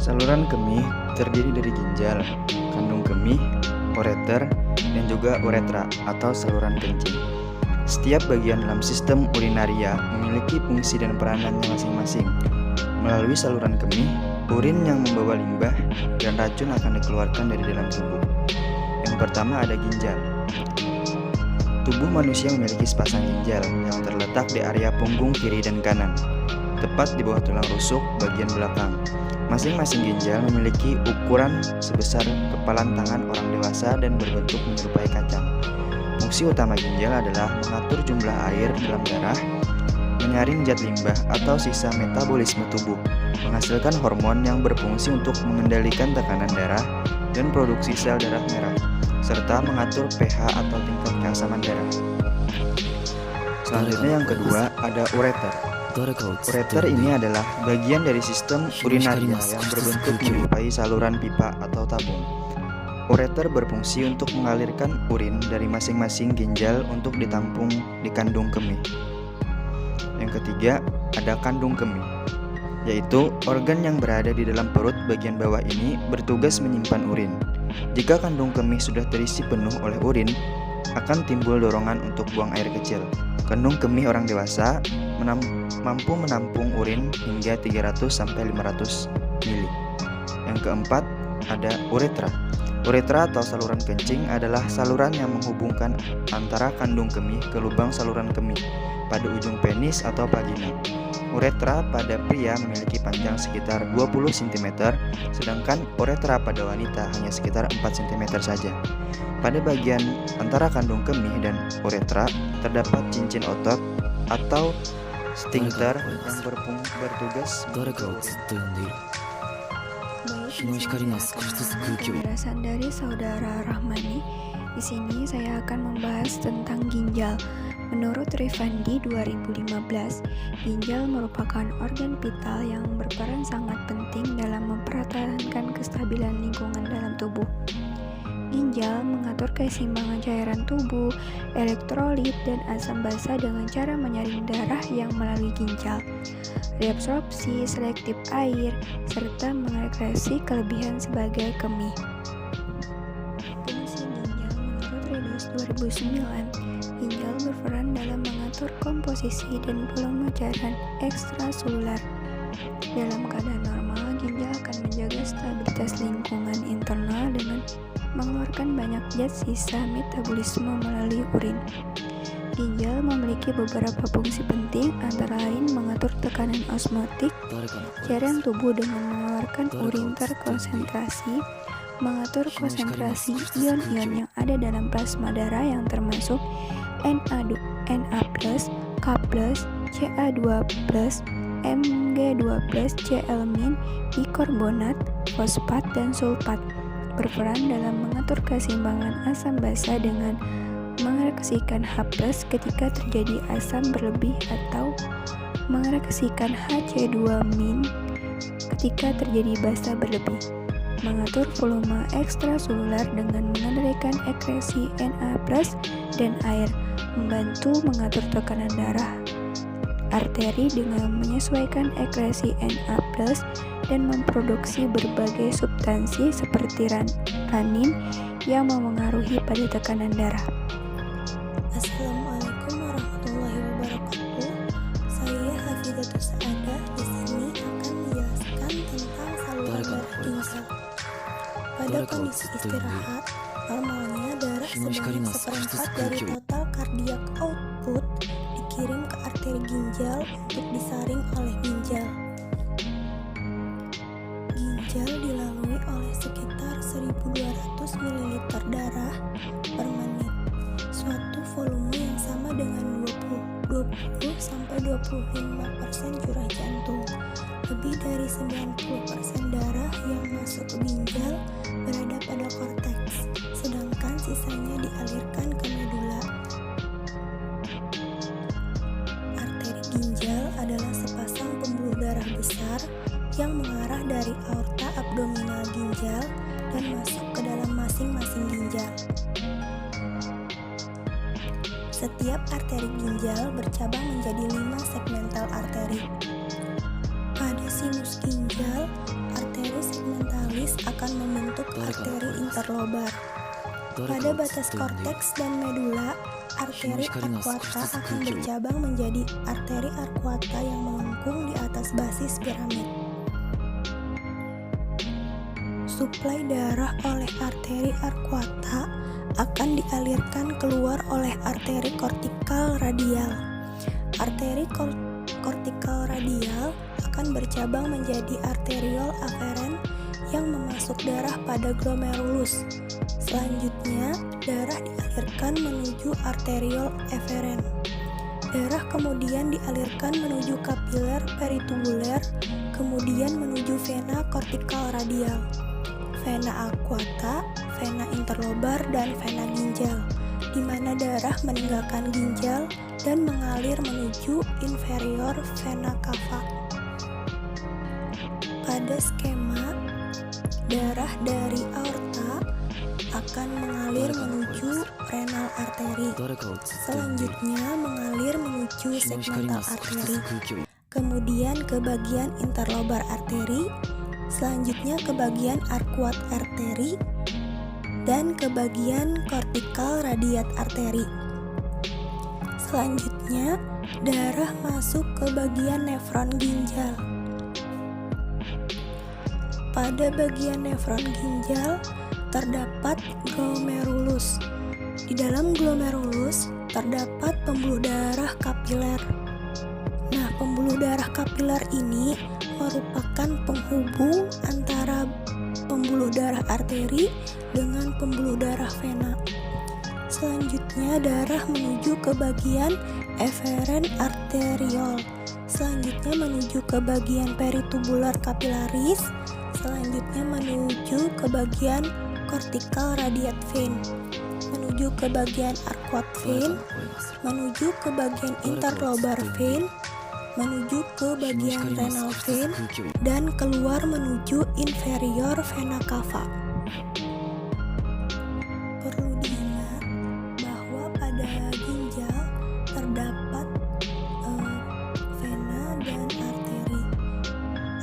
Saluran kemih terdiri dari ginjal, kandung kemih, ureter, dan juga uretra atau saluran kencing. Setiap bagian dalam sistem urinaria memiliki fungsi dan peranannya masing-masing. Melalui saluran kemih, urin yang membawa limbah dan racun akan dikeluarkan dari dalam tubuh. Yang pertama ada ginjal. Tubuh manusia memiliki sepasang ginjal yang terletak di area punggung kiri dan kanan, tepat di bawah tulang rusuk bagian belakang. Masing-masing ginjal memiliki ukuran sebesar kepalan tangan orang dewasa dan berbentuk menyerupai kacang. Fungsi utama ginjal adalah mengatur jumlah air dalam darah, menyaring zat limbah atau sisa metabolisme tubuh, menghasilkan hormon yang berfungsi untuk mengendalikan tekanan darah dan produksi sel darah merah, serta mengatur pH atau tingkat keasaman darah. Selanjutnya yang kedua ada ureter. Ureter ini adalah bagian dari sistem urinaria yang berbentuk menyerupai saluran pipa atau tabung. Ureter berfungsi untuk mengalirkan urin dari masing-masing ginjal untuk ditampung di kandung kemih. Yang ketiga, ada kandung kemih, yaitu organ yang berada di dalam perut bagian bawah ini bertugas menyimpan urin. Jika kandung kemih sudah terisi penuh oleh urin, akan timbul dorongan untuk buang air kecil. Kandung kemih orang dewasa mampu menampung urin hingga 300-500 ml. Yang keempat, ada uretra. Uretra atau saluran kencing adalah saluran yang menghubungkan antara kandung kemih ke lubang saluran kemih pada ujung penis atau vagina. Uretra pada pria memiliki panjang sekitar 20 cm, sedangkan uretra pada wanita hanya sekitar 4 cm saja. Pada bagian antara kandung kemih dan uretra terdapat cincin otot atau sphincter yang bertugas Penjelasan dari Saudara Rahmani. Di sini saya akan membahas tentang ginjal. Menurut Rifandi 2015, ginjal merupakan organ vital yang berperan sangat penting dalam mempertahankan kestabilan lingkungan dalam tubuh. Ginjal mengatur keseimbangan cairan tubuh, elektrolit, dan asam basa dengan cara menyaring darah yang melalui ginjal, reabsorpsi selektif air, serta mengekskresi kelebihan sebagai kemih. Fungsi ginjal menurut Redos 2009, ginjal berperan dalam mengatur komposisi dan volume cairan ekstraselular. Dalam keadaan normal, ginjal akan menjaga stabilitas lingkungan internal dengan mengeluarkan banyak zat sisa metabolisme melalui urin. Ginjal memiliki beberapa fungsi penting, antara lain mengatur tekanan osmotik cairan tubuh dengan mengeluarkan urin terkonsentrasi, mengatur konsentrasi ion-ion yang ada dalam plasma darah yang termasuk Na+, K+, Ca2+, Mg2+, Cl-, bikarbonat, fosfat, dan sulfat. Berperan dalam mengatur keseimbangan asam basa dengan mengereaksikan H+ ketika terjadi asam berlebih atau mengereaksikan Hc2- ketika terjadi basa berlebih. Mengatur volume ekstraselular dengan mengendalikan ekskresi Na+ dan air. Membantu mengatur tekanan darah arteri dengan menyesuaikan ekskresi Na+ dan memproduksi berbagai substansi seperti renin yang memengaruhi pada tekanan darah. Assalamualaikum warahmatullahi wabarakatuh. Saya Hafizatus Saadah di sini akan menjelaskan tentang saluran darah ginjal. Pada kondisi istirahat, normalnya darah sebanyak seperempat dari total kardiak output dikirim ke arteri ginjal untuk disaring oleh ginjal. Ginjal dilalui oleh sekitar 1.200 ml darah per menit, suatu volume yang sama dengan 20-25% curah jantung. Lebih dari 90% darah yang masuk ke ginjal berada pada korteks, sedangkan sisanya dialirkan ke medula. Arteri ginjal adalah sepasang pembuluh darah besar yang mengarah dari aorta abdominal ginjal dan masuk ke dalam masing-masing ginjal. Setiap arteri ginjal bercabang menjadi 5 segmental arteri. Pada sinus ginjal, arteri arteri interlobar. Pada batas korteks dan medula, arteri arcuata akan bercabang menjadi arteri arcuata yang melengkung di atas basis piramid. Suplai darah oleh arteri arcuata akan dialirkan keluar oleh arteri kortikal radial. Arteri kortikal radial akan bercabang menjadi arteriol aferen yang memasuk darah pada glomerulus. Selanjutnya, darah dialirkan menuju arteriol eferen. Darah kemudian dialirkan menuju kapiler peritubuler, kemudian menuju vena kortikal radial, vena arcuata, vena interlobar, dan vena ginjal, di mana darah meninggalkan ginjal dan mengalir menuju inferior vena cava. Pada skema, darah dari aorta akan mengalir menuju renal arteri, selanjutnya mengalir menuju segmental arteri, kemudian ke bagian interlobar arteri, selanjutnya ke bagian arcuat arteri, dan ke bagian kortikal radiat arteri. Selanjutnya, darah masuk ke bagian nefron ginjal. Pada bagian nefron ginjal terdapat glomerulus. Di dalam glomerulus terdapat pembuluh darah kapiler. Nah, pembuluh darah kapiler ini merupakan penghubung antara pembuluh darah arteri dengan pembuluh darah vena. Selanjutnya darah menuju ke bagian eferen arteriol. Selanjutnya menuju ke bagian peritubular kapilaris. Selanjutnya menuju ke bagian kortikal radiat vein, menuju ke bagian arcuat vein, menuju ke bagian interlobar vein, menuju ke bagian renal vein, dan keluar menuju inferior vena cava. Perlu diingat bahwa pada ginjal terdapat vena dan arteri.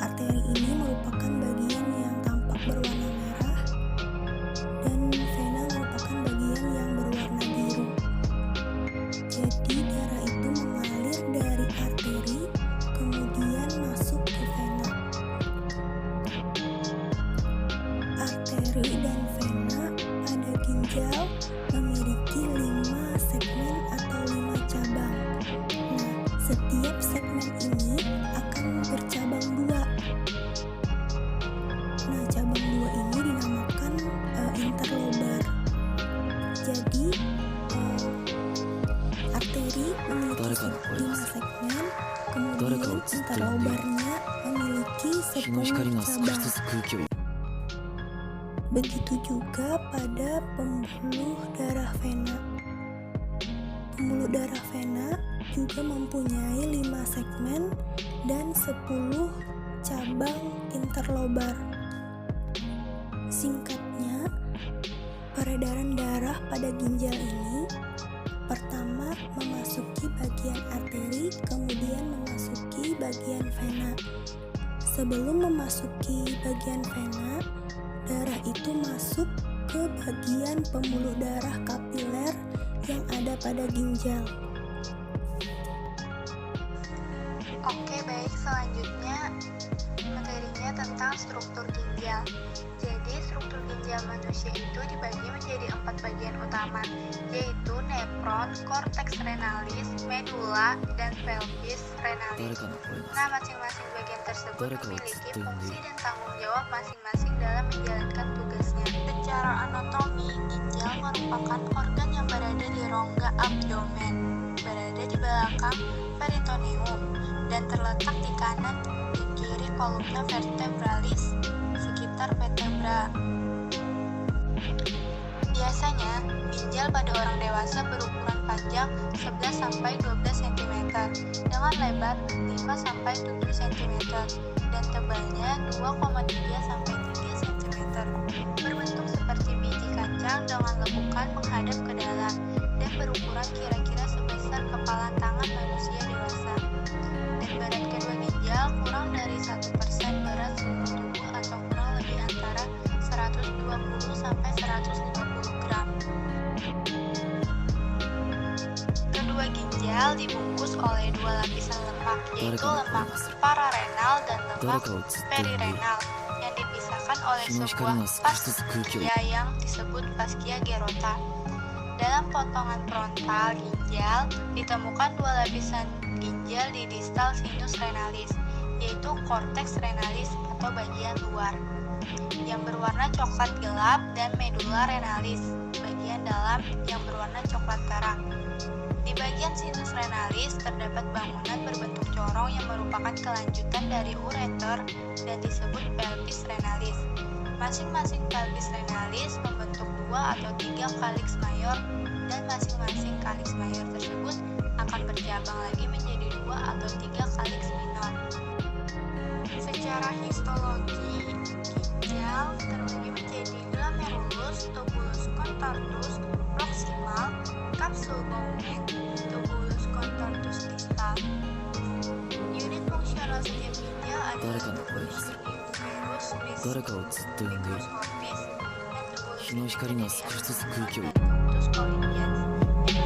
Arteri ini merupakan bagian yang tampak berwarna merah dan vena merupakan bagian yang berwarna biru. Jadi darah itu mengalir dari arteri kemudian masuk ke vena. Arteri dan vena pada ginjal memiliki 5 segmen atau 5 cabang. Nah, setiap segmen ini akan bercabang 2. Nah, cabang 2 ini dinamakan interlobar. Jadi, arteri memiliki 5 segmen, kemudian interlobarnya memiliki 10 cabang. Begitu juga pada pembuluh darah vena. Pembuluh darah vena juga mempunyai 5 segmen dan 10 cabang interlobar. Singkatnya, peredaran darah pada ginjal ini pertama memasuki bagian arteri, kemudian memasuki bagian vena. Sebelum memasuki bagian vena, darah itu masuk ke bagian pembuluh darah kapiler yang ada pada ginjal. Oke, baik, selanjutnya materinya tentang struktur ginjal. Jadi struktur ginjal manusia itu dibagi menjadi 4 bagian utama, yaitu nefron, korteks renalis, medula, dan pelvis renalis. Nah, masing-masing bagian tersebut memiliki fungsi dan tanggung jawab masing-masing dalam menjalankan tugasnya. Secara anatomi, ginjal merupakan organ yang berada di rongga abdomen, berada di belakang peritoneum, dan terletak di kanan dan kiri kolumna vertebralis sekitar vertebra. Biasanya, ginjal pada orang dewasa berukuran panjang 11-12 cm dengan lebar 5-7 cm dan tebalnya 2,3-3 cm. Berbentuk seperti biji kacang dengan lekukan menghadap ke dalam dan berukuran kira-kira sebesar kepalan tangan manusia dewasa. Dan berat kedua ginjal kurang dari 1% berat seluruh tubuh atau kurang lebih antara 120 sampai 150 gram. Kedua ginjal dibungkus oleh dua lapisan lemak, yaitu lemak pararenal dan lemak perirenal, yang dipisahkan oleh sebuah fascia yang disebut fascia gerota. Dalam potongan frontal ginjal ditemukan dua lapisan ginjal di distal sinus renalis, yaitu korteks renalis atau bagian luar, yang berwarna coklat gelap, dan medulla renalis, bagian dalam yang berwarna coklat terang. Di bagian sinus renalis terdapat bangunan berbentuk corong yang merupakan kelanjutan dari ureter dan disebut pelvis renalis. Masing-masing pelvis renalis membentuk 2 atau 3 calyx mayor, dan masing-masing calyx mayor tersebut akan bercabang lagi menjadi 2 atau 3 calyx minor. Secara histologi, ginjal terbagi menjadi glomerulus, tubulus contortus proximal, kapsul Bowman, tubulus contortus distal. Unit fungsional setiap ginjal adalah tubulus glomerulus, microscopis, dan tubulus ductus colligens yang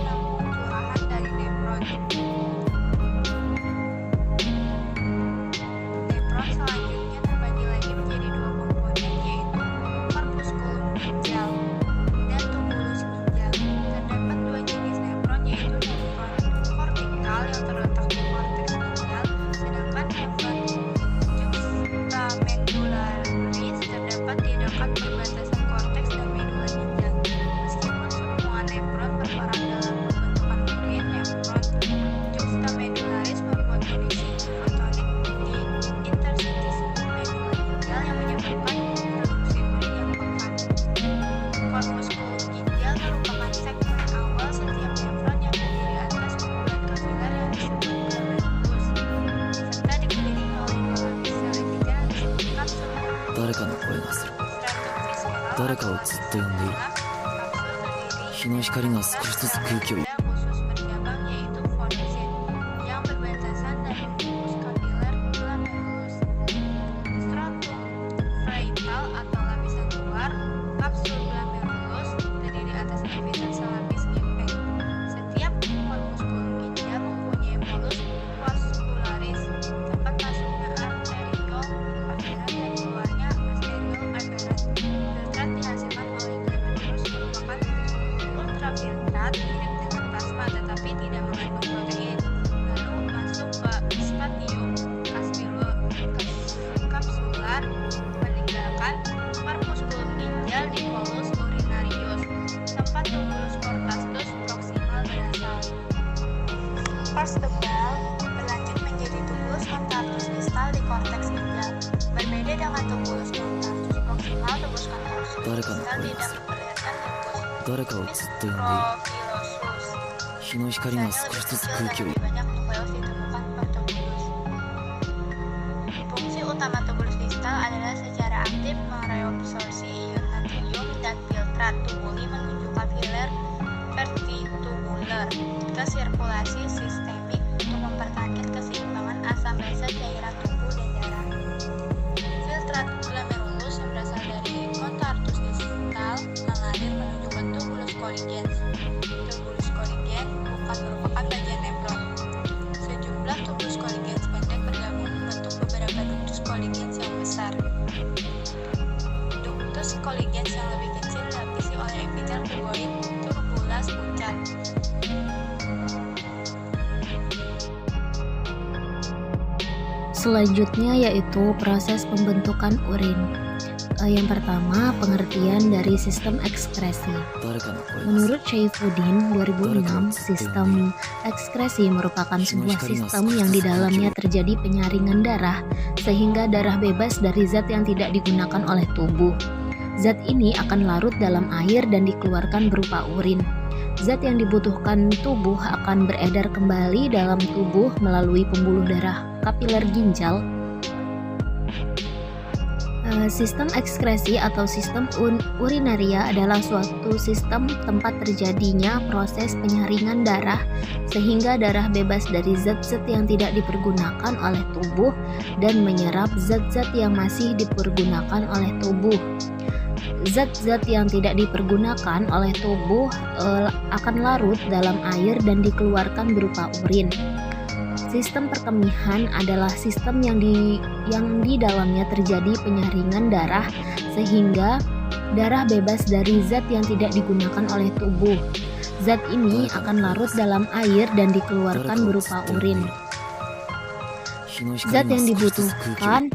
menampung curahan dari nefron. Nefron selanjutnya terbagi lagi menjadi 2 komponen, yaitu corpusculum ginjal dan tubulus ginjal. Terdapat 2 jenis nefron, yaitu nefron kortikal yang terletak di korteks ginjal, sedangkan nefron juxtamendularis terdapat di dekat perbatasan korteks dan medula ginjal. Meskipun semua nefron berperan dalam pembentukan urin, nefron juxtamendularis membuat kondisi hipotonik di interstice medula ginjal yang menyebabkan produksi urin yang pekat. Korpuskulum ginjal merupakan segmen awal setiap nefron yang terdiri atas kumpulan kapiler yang disebut glomerulus, serta dikelilingi oleh 2 lapis sel epiter yang disebut kapsul. Stratum visceral khusus bercabang, yaitu fonesin, yang berbatasan dengan tubuh kapiler glomerulus. Stratum parietal atau lapisan luar, kapsul glomerulus terdiri atas lapisan selapis gimpeng. Setiap korpuskulum ginjal mempunyai polus vascularis, tempat masuknya arteriole aferat dan keluarnya arteriole aferat. Filtrat dihasilkan oleh glomerulus merupakan ultrafiltrat mirip dengan plasma tetapi tidak mengandung protein, lalu masuk ke stadium kapsular meninggalkan korpuskulum ginjal di polus urinarius, tempat tubulus corpusculus proximal berasal. Pars tebal berlanjut menjadi tubulus contortus distal di korteks ginjal. Berbeda dengan tubulus contortus proximal, tubulus contortus distal tidak memperlihatkan lupus profilosus. Saja kecil dan lebih banyak nukleus ditemukan per tubulus. Fungsi utama tubulus distal adalah secara aktif mereabsorpsi ion natrium dan filtrat tubuli menuju kapiler vertitubular ke sirkulasi sistemik untuk mempertahankan keseimbangan asam basa cairan tubuh dan darah. Filtrat glomerulus yang berasal dari contortus distal mengalir menuju ke tubulus colligens. Tubulus colligens bukan merupakan bagian nefron. Sejumlah tubulus colligens pendek bergabung membentuk beberapa ductus colligens yang besar. Ductus colligens yang lebih kecil dilapisi oleh epitel tuboid turbulas pucat. Selanjutnya yaitu proses pembentukan urin. Yang pertama, pengertian dari sistem ekskresi. Menurut Saifuddin 2006, sistem ekskresi merupakan sebuah sistem yang di dalamnya terjadi penyaringan darah sehingga darah bebas dari zat yang tidak digunakan oleh tubuh. Zat ini akan larut dalam air dan dikeluarkan berupa urin. Zat yang dibutuhkan tubuh akan beredar kembali dalam tubuh melalui pembuluh darah kapiler ginjal. Sistem ekskresi atau sistem urinaria adalah suatu sistem tempat terjadinya proses penyaringan darah sehingga darah bebas dari zat-zat yang tidak dipergunakan oleh tubuh dan menyerap zat-zat yang masih dipergunakan oleh tubuh. Zat-zat yang tidak dipergunakan oleh tubuh akan larut dalam air dan dikeluarkan berupa urin. Sistem perkemihan adalah sistem yang di dalamnya terjadi penyaringan darah sehingga darah bebas dari zat yang tidak digunakan oleh tubuh. Zat ini akan larut dalam air dan dikeluarkan berupa urin. Zat yang dibutuhkan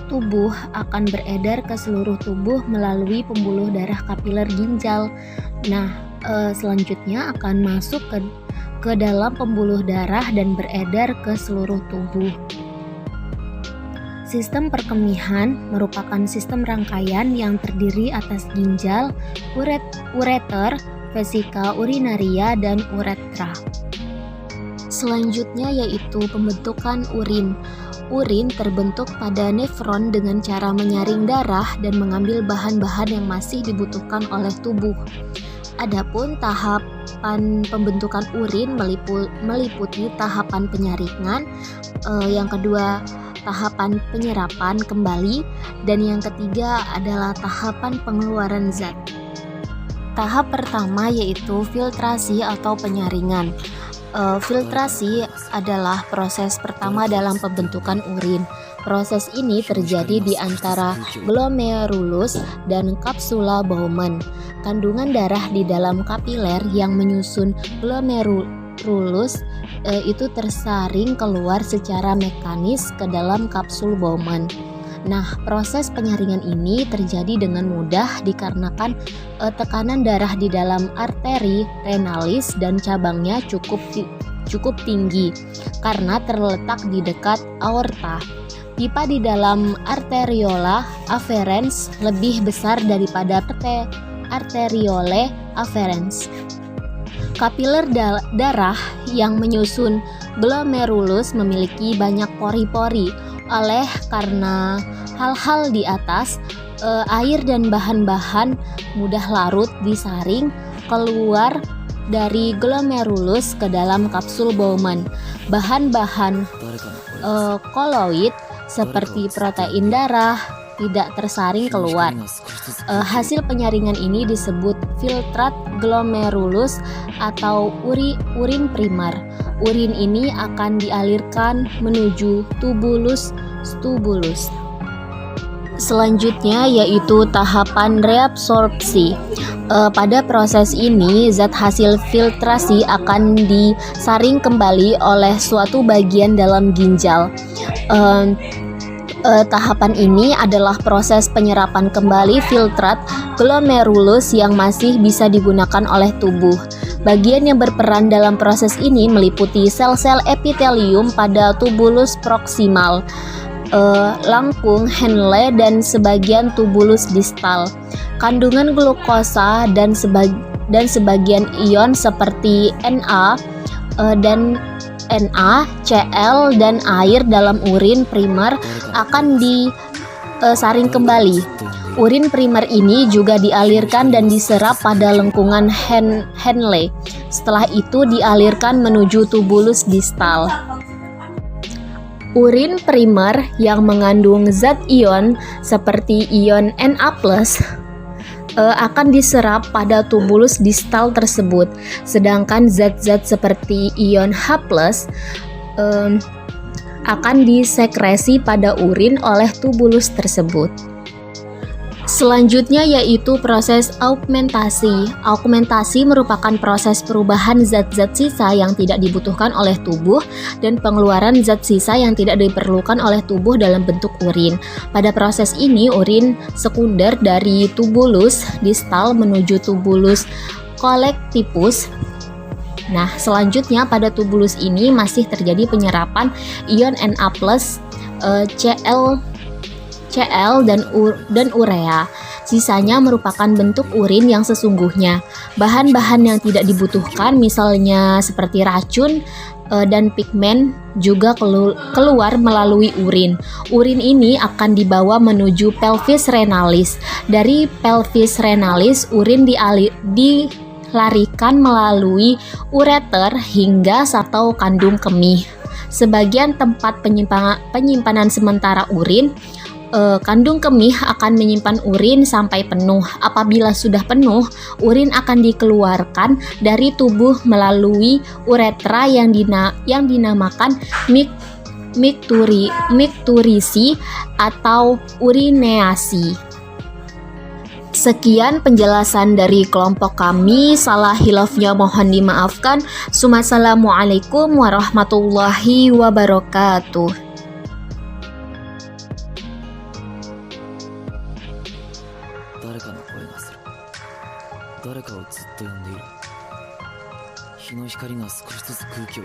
tubuh akan beredar ke seluruh tubuh melalui pembuluh darah kapiler ginjal. Nah, selanjutnya akan masuk ke dalam pembuluh darah dan beredar ke seluruh tubuh. Sistem perkemihan merupakan sistem rangkaian yang terdiri atas ginjal, ureter, vesika urinaria, dan uretra. Selanjutnya yaitu pembentukan urin. Urin terbentuk pada nefron dengan cara menyaring darah dan mengambil bahan-bahan yang masih dibutuhkan oleh tubuh. Adapun tahapan pembentukan urin meliputi tahapan penyaringan, yang kedua tahapan penyerapan kembali, dan yang ketiga adalah tahapan pengeluaran zat. Tahap pertama yaitu filtrasi atau penyaringan. Filtrasi adalah proses pertama dalam pembentukan urin. Proses ini terjadi di antara glomerulus dan kapsula Bowman. Kandungan darah di dalam kapiler yang menyusun glomerulus itu tersaring keluar secara mekanis ke dalam kapsul Bowman. Nah, proses penyaringan ini terjadi dengan mudah dikarenakan tekanan darah di dalam arteri renalis dan cabangnya cukup tinggi karena terletak di dekat aorta. Pipa di dalam arteriola afferens lebih besar daripada arteriole afferens. Kapiler darah yang menyusun glomerulus memiliki banyak pori-pori. Karena hal-hal di atas, air dan bahan-bahan mudah larut disaring keluar dari glomerulus ke dalam kapsul Bowman. Bahan-bahan koloid seperti protein darah tidak tersaring keluar. Hasil penyaringan ini disebut filtrat glomerulus atau urin primer. Urin ini akan dialirkan menuju tubulus. Selanjutnya yaitu tahapan reabsorpsi. Pada proses ini, zat hasil filtrasi akan disaring kembali oleh suatu bagian dalam ginjal. Tahapan ini adalah proses penyerapan kembali filtrat glomerulus yang masih bisa digunakan oleh tubuh. Bagian yang berperan dalam proses ini meliputi sel-sel epitelium pada tubulus proksimal, langkung Henle, dan sebagian tubulus distal. Kandungan glukosa dan sebagian ion seperti Na, Cl, dan air dalam urin primer akan disaring kembali. Urin primer ini juga dialirkan dan diserap pada lengkungan Henle. Setelah itu dialirkan menuju tubulus distal. Urin primer yang mengandung zat ion seperti ion Na+, akan diserap pada tubulus distal tersebut, sedangkan zat-zat seperti ion H+ akan disekresi pada urin oleh tubulus tersebut. Selanjutnya yaitu proses augmentasi. Augmentasi merupakan proses perubahan zat-zat sisa yang tidak dibutuhkan oleh tubuh dan pengeluaran zat sisa yang tidak diperlukan oleh tubuh dalam bentuk urin. Pada proses ini, urin sekunder dari tubulus distal menuju tubulus collecticus. Nah, selanjutnya pada tubulus ini masih terjadi penyerapan ion Na+, Cl, dan urea. Sisanya merupakan bentuk urin yang sesungguhnya. Bahan-bahan yang tidak dibutuhkan misalnya seperti racun dan pigmen juga keluar melalui urin. Urin ini akan dibawa menuju pelvis renalis. Dari pelvis renalis, urin dilarikan melalui ureter hingga atau kandung kemih. Sebagian tempat penyimpanan sementara urin kandung kemih akan menyimpan urin sampai penuh. Apabila sudah penuh, urin akan dikeluarkan dari tubuh melalui uretra yang dinamakan mikturisi atau urineasi. Sekian penjelasan dari kelompok kami. Salah hilafnya mohon dimaafkan. Assalamualaikum warahmatullahi wabarakatuh. 誰かの声がする。誰かをずっと呼んでいる。日の光が少しずつ空気を